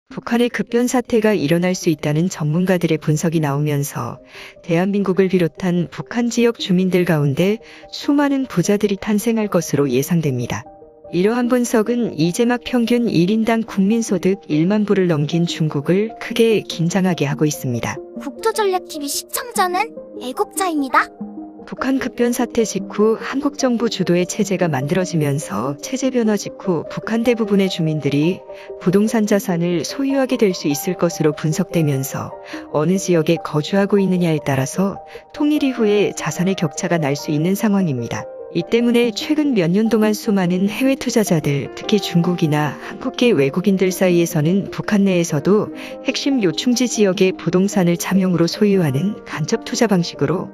북한의 급변 사태가 일어날 수 있다는 전문가들의 분석이 나오면서 대한민국을 비롯한 북한 지역 주민들 가운데 수많은 부자들이 탄생할 것으로 예상됩니다. 이러한 분석은 이제 막 평균 1인당 국민소득 1만 불을 넘긴 중국을 크게 긴장하게 하고 있습니다. 국토전략TV 시청자는 애국자입니다. 북한 급변 사태 직후 한국 정부 주도의 체제가 만들어지면서 체제 변화 직후 북한 대부분의 주민들이 부동산 자산을 소유하게 될 수 있을 것으로 분석되면서 어느 지역에 거주하고 있느냐에 따라서 통일 이후에 자산의 격차가 날 수 있는 상황입니다. 이 때문에 최근 몇 년 동안 수많은 해외 투자자들, 특히 중국이나 한국계 외국인들 사이에서는 북한 내에서도 핵심 요충지 지역의 부동산을 차명으로 소유하는 간접 투자 방식으로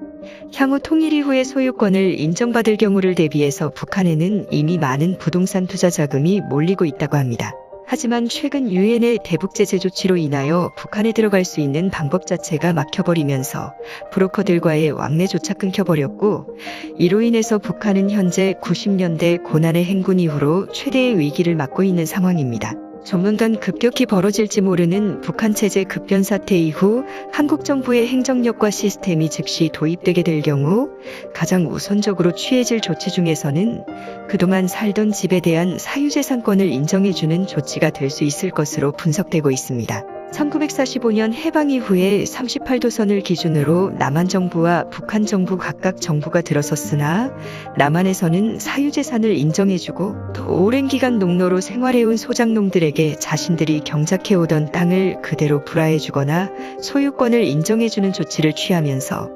향후 통일 이후의 소유권을 인정받을 경우를 대비해서 북한에는 이미 많은 부동산 투자 자금이 몰리고 있다고 합니다. 하지만 최근 유엔의 대북 제재 조치로 인하여 북한에 들어갈 수 있는 방법 자체가 막혀버리면서 브로커들과의 왕래조차 끊겨버렸고, 이로 인해서 북한은 현재 90년대 고난의 행군 이후로 최대의 위기를 맞고 있는 상황입니다. 조만간 급격히 벌어질지 모르는 북한 체제 급변 사태 이후 한국 정부의 행정력과 시스템이 즉시 도입되게 될 경우 가장 우선적으로 취해질 조치 중에서는 그동안 살던 집에 대한 사유재산권을 인정해주는 조치가 될 수 있을 것으로 분석되고 있습니다. 1945년 해방 이후에 38도선을 기준으로 남한 정부와 북한 정부 각각 정부가 들어섰으나 남한에서는 사유재산을 인정해주고 또 오랜 기간 농노로 생활해온 소작농들에게 자신들이 경작해오던 땅을 그대로 불화해주거나 소유권을 인정해주는 조치를 취하면서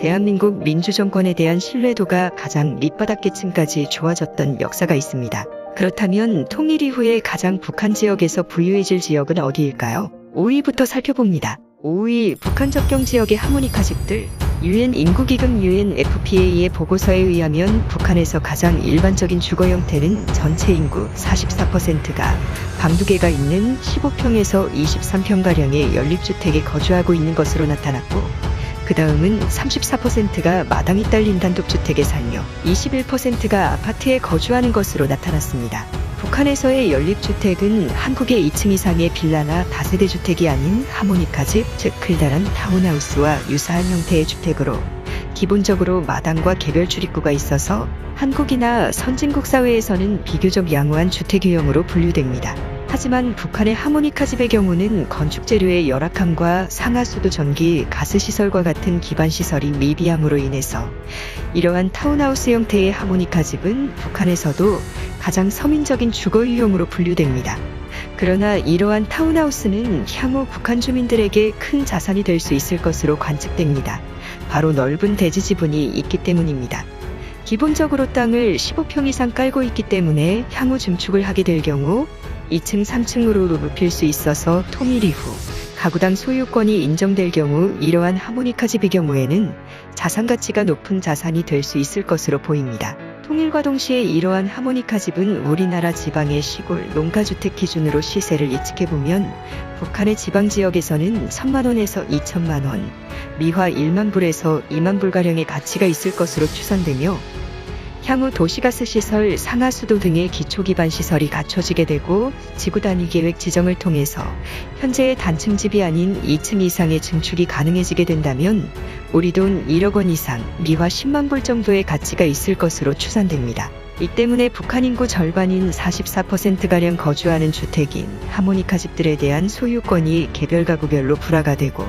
대한민국 민주정권에 대한 신뢰도가 가장 밑바닥계층까지 좋아졌던 역사가 있습니다. 그렇다면 통일 이후에 가장 북한 지역에서 부유해질 지역은 어디일까요? 5위부터 살펴봅니다. 5위 북한 접경 지역의 하모니카집들. 유엔 인구기금 UNFPA의 보고서에 의하면 북한에서 가장 일반적인 주거 형태는 전체 인구 44%가 방 2개가 있는 15평에서 23평가량의 연립주택에 거주하고 있는 것으로 나타났고, 그 다음은 34%가 마당이 딸린 단독주택에 살며 21%가 아파트에 거주하는 것으로 나타났습니다. 북한에서의 연립주택은 한국의 2층 이상의 빌라나 다세대 주택이 아닌 하모니카집, 즉 클다란 타운하우스와 유사한 형태의 주택으로 기본적으로 마당과 개별 출입구가 있어서 한국이나 선진국 사회에서는 비교적 양호한 주택 유형으로 분류됩니다. 하지만 북한의 하모니카집의 경우는 건축재료의 열악함과 상하수도 전기, 가스시설과 같은 기반시설이 미비함으로 인해서 이러한 타운하우스 형태의 하모니카집은 북한에서도 가장 서민적인 주거 유형으로 분류됩니다. 그러나 이러한 타운하우스는 향후 북한 주민들에게 큰 자산이 될 수 있을 것으로 관측됩니다. 바로 넓은 대지 지분이 있기 때문입니다. 기본적으로 땅을 15평 이상 깔고 있기 때문에 향후 증축을 하게 될 경우 2층, 3층으로 높일 수 있어서 통일 이후 가구당 소유권이 인정될 경우 이러한 하모니카집의 경우에는 자산 가치가 높은 자산이 될 수 있을 것으로 보입니다. 통일과 동시에 이러한 하모니카집은 우리나라 지방의 시골 농가주택 기준으로 시세를 예측해보면 북한의 지방지역에서는 1,000만원에서 2,000만원, 미화 1만 불에서 2만 불가량의 가치가 있을 것으로 추산되며, 향후 도시가스 시설, 상하수도 등의 기초기반 시설이 갖춰지게 되고 지구 단위 계획 지정을 통해서 현재의 단층집이 아닌 2층 이상의 증축이 가능해지게 된다면 우리 돈 1억 원 이상, 미화 10만 불 정도의 가치가 있을 것으로 추산됩니다. 이 때문에 북한 인구 절반인 44%가량 거주하는 주택인 하모니카 집들에 대한 소유권이 개별 가구별로 불화가 되고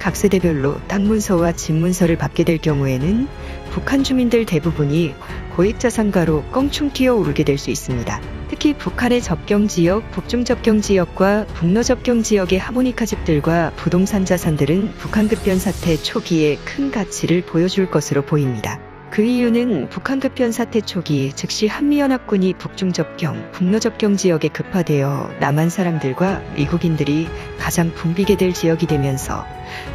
각 세대별로 땅 문서와 집 문서를 받게 될 경우에는 북한 주민들 대부분이 고액자산가로 껑충 뛰어오르게 될 수 있습니다. 특히 북한의 접경지역, 북중접경지역과 북러접경지역의 하모니카 집들과 부동산 자산들은 북한 급변 사태 초기에 큰 가치를 보여줄 것으로 보입니다. 그 이유는 북한 급변 사태 초기 즉시 한미연합군이 북중접경, 북러접경 지역에 급파되어 남한 사람들과 미국인들이 가장 붐비게 될 지역이 되면서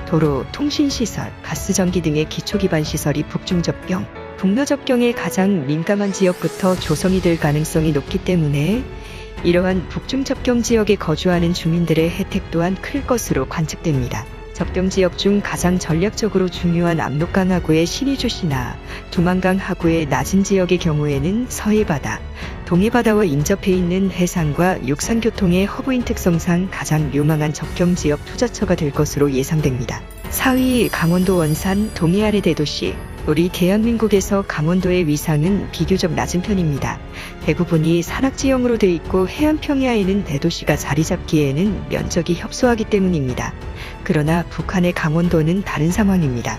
도로, 통신시설, 가스전기 등의 기초기반 시설이 북중접경, 북러접경의 가장 민감한 지역부터 조성이 될 가능성이 높기 때문에 이러한 북중접경 지역에 거주하는 주민들의 혜택 또한 클 것으로 관측됩니다. 접경 지역 중 가장 전략적으로 중요한 압록강 하구의 신의주시나 두만강 하구의 낮은 지역의 경우에는 서해바다, 동해바다와 인접해 있는 해상과 육상교통의 허브인 특성상 가장 유망한 접경 지역 투자처가 될 것으로 예상됩니다. 4위 강원도 원산 동해 아래 대도시. 우리 대한민국에서 강원도의 위상은 비교적 낮은 편입니다. 대부분이 산악지형으로 돼 있고 해안 평야에는 대도시가 자리 잡기에는 면적이 협소하기 때문입니다. 그러나 북한의 강원도는 다른 상황입니다.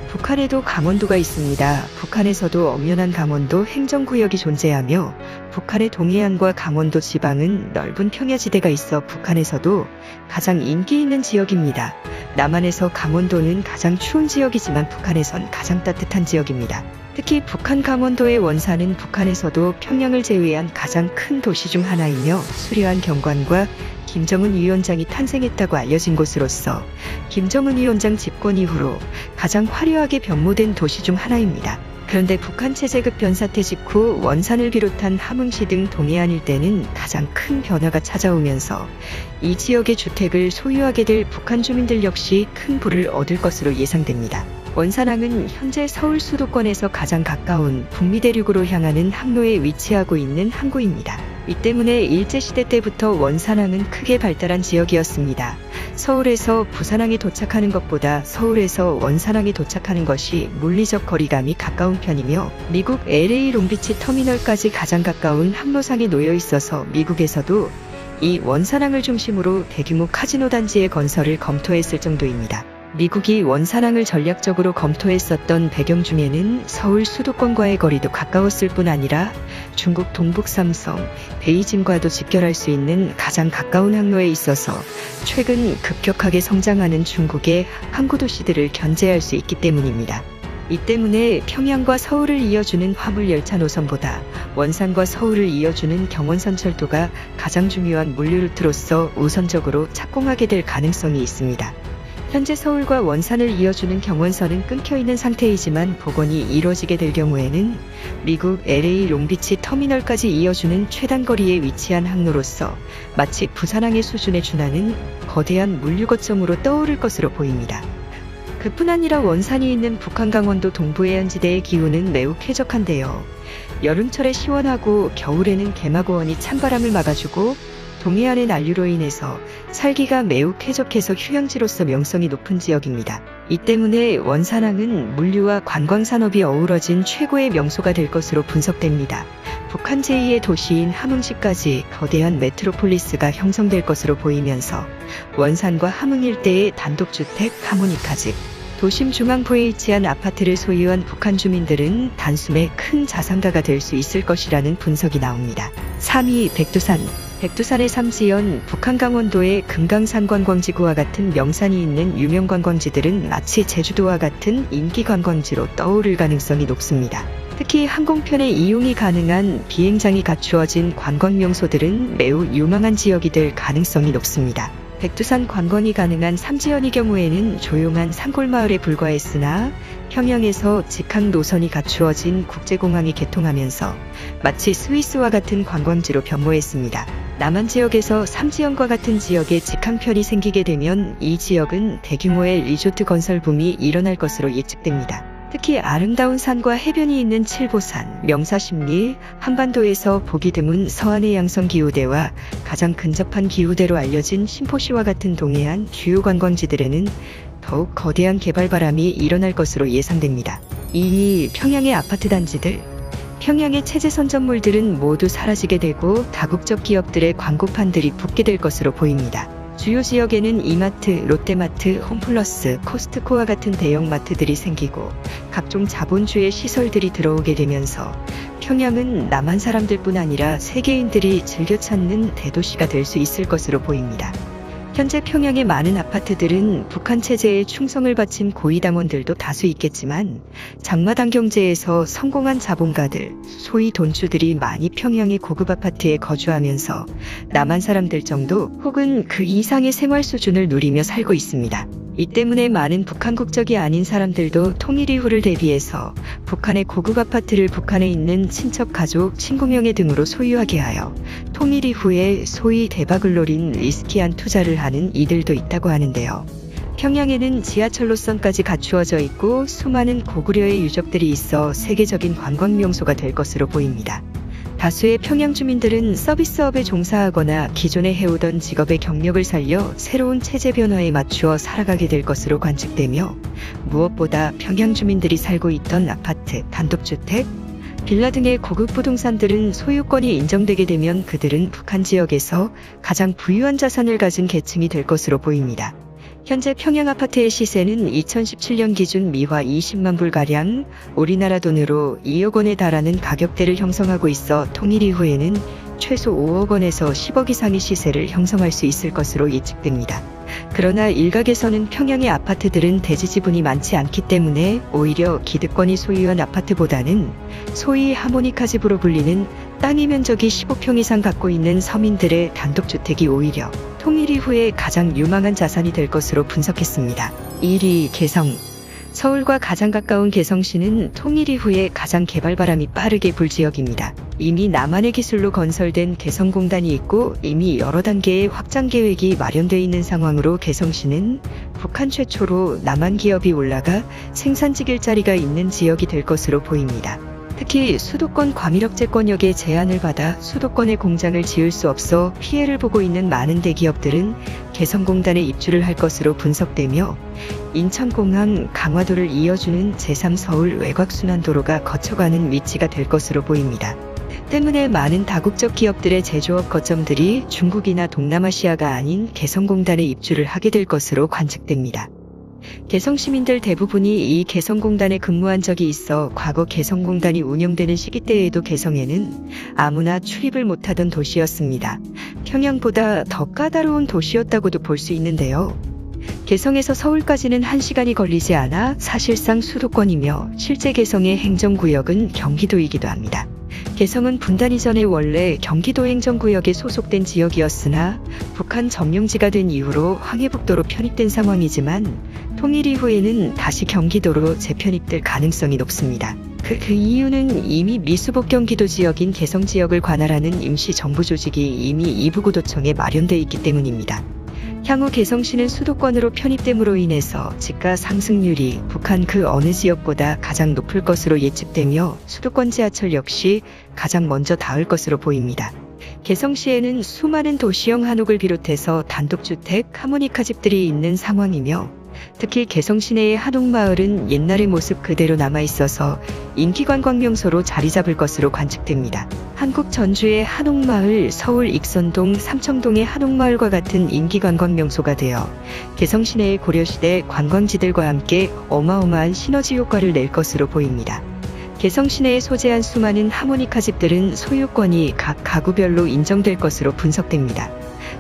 북한에도 강원도가 있습니다. 북한에서도 엄연한 강원도 행정구역이 존재하며 북한의 동해안과 강원도 지방은 넓은 평야지대가 있어 북한에서도 가장 인기 있는 지역입니다. 남한에서 강원도는 가장 추운 지역이지만 북한에선 가장 따뜻한 지역입니다. 특히 북한 강원도의 원산은 북한에서도 평양을 제외한 가장 큰 도시 중 하나이며 수려한 경관과 김정은 위원장이 탄생했다고 알려진 곳으로서 김정은 위원장 집권 이후로 가장 화려하게 변모된 도시 중 하나입니다. 그런데 북한 체제급 변사태 직후 원산을 비롯한 함흥시 등 동해안 일대는 가장 큰 변화가 찾아오면서 이 지역의 주택을 소유하게 될 북한 주민들 역시 큰 부를 얻을 것으로 예상됩니다. 원산항은 현재 서울 수도권에서 가장 가까운 북미 대륙으로 향하는 항로에 위치하고 있는 항구입니다. 이 때문에 일제시대 때부터 원산항은 크게 발달한 지역이었습니다. 서울에서 부산항에 도착하는 것보다 서울에서 원산항에 도착하는 것이 물리적 거리감이 가까운 편이며 미국 LA 롱비치 터미널까지 가장 가까운 항로상에 놓여 있어서 미국에서도 이 원산항을 중심으로 대규모 카지노 단지의 건설을 검토했을 정도입니다. 미국이 원산항을 전략적으로 검토했었던 배경 중에는 서울 수도권과의 거리도 가까웠을 뿐 아니라 중국 동북 삼성, 베이징과도 직결할 수 있는 가장 가까운 항로에 있어서 최근 급격하게 성장하는 중국의 항구 도시들을 견제할 수 있기 때문입니다. 이 때문에 평양과 서울을 이어주는 화물열차 노선보다 원산과 서울을 이어주는 경원선 철도가 가장 중요한 물류 루트로서 우선적으로 착공하게 될 가능성이 있습니다. 현재 서울과 원산을 이어주는 경원선은 끊겨있는 상태이지만 복원이 이뤄지게 될 경우에는 미국 LA 롱비치 터미널까지 이어주는 최단 거리에 위치한 항로로서 마치 부산항의 수준에 준하는 거대한 물류 거점으로 떠오를 것으로 보입니다. 그뿐 아니라 원산이 있는 북한 강원도 동부해안지대의 기후는 매우 쾌적한데요. 여름철에 시원하고 겨울에는 개마고원이 찬바람을 막아주고 동해안의 난류로 인해서 살기가 매우 쾌적해서 휴양지로서 명성이 높은 지역입니다. 이 때문에 원산항은 물류와 관광산업이 어우러진 최고의 명소가 될 것으로 분석됩니다. 북한 제2의 도시인 함흥시까지 거대한 메트로폴리스가 형성될 것으로 보이면서 원산과 함흥 일대의 단독주택 하모니카집, 도심 중앙부에 위치한 아파트를 소유한 북한 주민들은 단숨에 큰 자산가가 될 수 있을 것이라는 분석이 나옵니다. 3위 백두산. 백두산의 삼지연, 북한 강원도의 금강산 관광지구와 같은 명산이 있는 유명 관광지들은 마치 제주도와 같은 인기 관광지로 떠오를 가능성이 높습니다. 특히 항공편의 이용이 가능한 비행장이 갖추어진 관광 명소들은 매우 유망한 지역이 될 가능성이 높습니다. 백두산 관광이 가능한 삼지연의 경우에는 조용한 산골마을에 불과했으나 평양에서 직항 노선이 갖추어진 국제공항이 개통하면서 마치 스위스와 같은 관광지로 변모했습니다. 남한 지역에서 삼지연과 같은 지역에 직항편이 생기게 되면 이 지역은 대규모의 리조트 건설 붐이 일어날 것으로 예측됩니다. 특히 아름다운 산과 해변이 있는 칠보산, 명사십리, 한반도에서 보기 드문 서안의 양성 기후대와 가장 근접한 기후대로 알려진 신포시와 같은 동해안 주요 관광지들에는 더욱 거대한 개발 바람이 일어날 것으로 예상됩니다. 2위 평양의 아파트 단지들. 평양의 체제 선전물들은 모두 사라지게 되고 다국적 기업들의 광고판들이 붙게 될 것으로 보입니다. 주요 지역에는 이마트, 롯데마트, 홈플러스, 코스트코와 같은 대형마트들이 생기고 각종 자본주의 시설들이 들어오게 되면서 평양은 남한 사람들뿐 아니라 세계인들이 즐겨 찾는 대도시가 될 수 있을 것으로 보입니다. 현재 평양의 많은 아파트들은 북한 체제에 충성을 바친 고위당원들도 다수 있겠지만 장마당 경제에서 성공한 자본가들, 소위 돈주들이 많이 평양의 고급 아파트에 거주하면서 남한 사람들 정도 혹은 그 이상의 생활 수준을 누리며 살고 있습니다. 이 때문에 많은 북한 국적이 아닌 사람들도 통일 이후를 대비해서 북한의 고급 아파트를 북한에 있는 친척, 가족, 친구 명의 등으로 소유하게 하여 통일 이후에 소위 대박을 노린 리스키한 투자를 하는 이들도 있다고 하는데요. 평양에는 지하철 노선까지 갖추어져 있고 수많은 고구려의 유적들이 있어 세계적인 관광 명소가 될 것으로 보입니다. 다수의 평양 주민들은 서비스업에 종사하거나 기존에 해오던 직업의 경력을 살려 새로운 체제 변화에 맞추어 살아가게 될 것으로 관측되며, 무엇보다 평양 주민들이 살고 있던 아파트, 단독주택, 빌라 등의 고급 부동산들은 소유권이 인정되게 되면 그들은 북한 지역에서 가장 부유한 자산을 가진 계층이 될 것으로 보입니다. 현재 평양 아파트의 시세는 2017년 기준 미화 20만 불가량, 우리나라 돈으로 2억 원에 달하는 가격대를 형성하고 있어 통일 이후에는 최소 5억 원에서 10억 이상의 시세를 형성할 수 있을 것으로 예측됩니다. 그러나 일각에서는 평양의 아파트들은 대지 지분이 많지 않기 때문에 오히려 기득권이 소유한 아파트보다는 소위 하모니카 집으로 불리는 땅의 면적이 15평 이상 갖고 있는 서민들의 단독주택이 오히려 통일 이후에 가장 유망한 자산이 될 것으로 분석했습니다. 1위 개성. 서울과 가장 가까운 개성시는 통일 이후에 가장 개발바람이 빠르게 불 지역입니다. 이미 남한의 기술로 건설된 개성공단이 있고 이미 여러 단계의 확장 계획이 마련되어 있는 상황으로 개성시는 북한 최초로 남한 기업이 올라가 생산직 일자리가 있는 지역이 될 것으로 보입니다. 특히 수도권 과밀억제권역의 제한을 받아 수도권에 공장을 지을 수 없어 피해를 보고 있는 많은 대기업들은 개성공단에 입주를 할 것으로 분석되며, 인천공항, 강화도를 이어주는 제3서울 외곽순환도로가 거쳐가는 위치가 될 것으로 보입니다. 때문에 많은 다국적 기업들의 제조업 거점들이 중국이나 동남아시아가 아닌 개성공단에 입주를 하게 될 것으로 관측됩니다. 개성 시민들 대부분이 이 개성공단에 근무한 적이 있어 과거 개성공단이 운영되는 시기 때에도 개성에는 아무나 출입을 못하던 도시였습니다. 평양보다 더 까다로운 도시였다고도 볼 수 있는데요. 개성에서 서울까지는 1시간이 걸리지 않아 사실상 수도권이며 실제 개성의 행정구역은 경기도이기도 합니다. 개성은 분단 이전에 원래 경기도 행정구역에 소속된 지역이었으나 북한 점령지가 된 이후로 황해북도로 편입된 상황이지만 통일 이후에는 다시 경기도로 재편입될 가능성이 높습니다. 그 이유는 이미 미수복 경기도 지역인 개성 지역을 관할하는 임시정부 조직이 이미 이부구도청에 마련되어 있기 때문입니다. 향후 개성시는 수도권으로 편입됨으로 인해서 집가 상승률이 북한 그 어느 지역보다 가장 높을 것으로 예측되며 수도권 지하철 역시 가장 먼저 닿을 것으로 보입니다. 개성시에는 수많은 도시형 한옥을 비롯해서 단독주택, 하모니카 집들이 있는 상황이며, 특히 개성 시내의 한옥마을은 옛날의 모습 그대로 남아있어서 인기관광 명소로 자리 잡을 것으로 관측됩니다. 한국 전주의 한옥마을, 서울 익선동, 삼청동의 한옥마을과 같은 인기관광 명소가 되어 개성 시내의 고려시대 관광지들과 함께 어마어마한 시너지 효과를 낼 것으로 보입니다. 개성 시내에 소재한 수많은 하모니카 집들은 소유권이 각 가구별로 인정될 것으로 분석됩니다.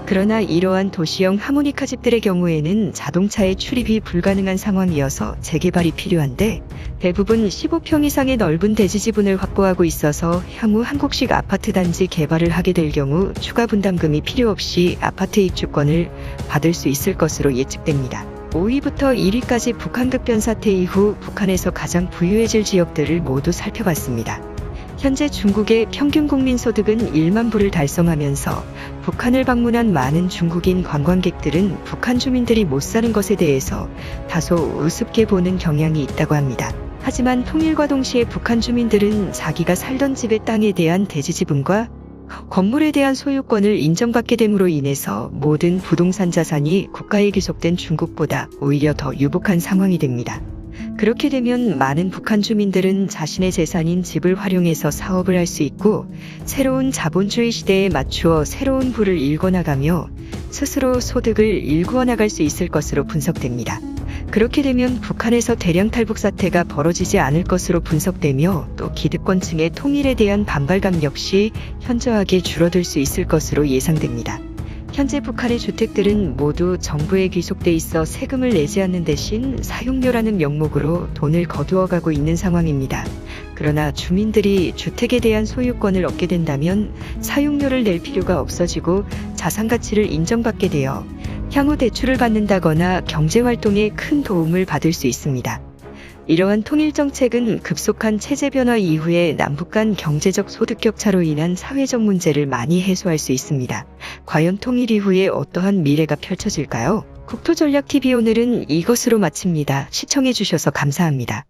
그러나 이러한 도시형 하모니카 집들의 경우에는 자동차의 출입이 불가능한 상황이어서 재개발이 필요한데, 대부분 15평 이상의 넓은 대지 지분을 확보하고 있어서 향후 한국식 아파트 단지 개발을 하게 될 경우 추가 분담금이 필요 없이 아파트 입주권을 받을 수 있을 것으로 예측됩니다. 5위부터 1위까지 북한 급변 사태 이후 북한에서 가장 부유해질 지역들을 모두 살펴봤습니다. 현재 중국의 평균 국민 소득은 1만 불을 달성하면서 북한을 방문한 많은 중국인 관광객들은 북한 주민들이 못 사는 것에 대해서 다소 우습게 보는 경향이 있다고 합니다. 하지만 통일과 동시에 북한 주민들은 자기가 살던 집의 땅에 대한 대지 지분과 건물에 대한 소유권을 인정받게 됨으로 인해서 모든 부동산 자산이 국가에 귀속된 중국보다 오히려 더 유복한 상황이 됩니다. 그렇게 되면 많은 북한 주민들은 자신의 재산인 집을 활용해서 사업을 할 수 있고 새로운 자본주의 시대에 맞추어 새로운 부를 일궈나가며 스스로 소득을 일구어 나갈 수 있을 것으로 분석됩니다. 그렇게 되면 북한에서 대량 탈북 사태가 벌어지지 않을 것으로 분석되며 또 기득권층의 통일에 대한 반발감 역시 현저하게 줄어들 수 있을 것으로 예상됩니다. 현재 북한의 주택들은 모두 정부에 귀속돼 있어 세금을 내지 않는 대신 사용료라는 명목으로 돈을 거두어가고 있는 상황입니다. 그러나 주민들이 주택에 대한 소유권을 얻게 된다면 사용료를 낼 필요가 없어지고 자산 가치를 인정받게 되어 향후 대출을 받는다거나 경제활동에 큰 도움을 받을 수 있습니다. 이러한 통일정책은 급속한 체제 변화 이후에 남북 간 경제적 소득 격차로 인한 사회적 문제를 많이 해소할 수 있습니다. 과연 통일 이후에 어떠한 미래가 펼쳐질까요? 국토전략TV 오늘은 이것으로 마칩니다. 시청해주셔서 감사합니다.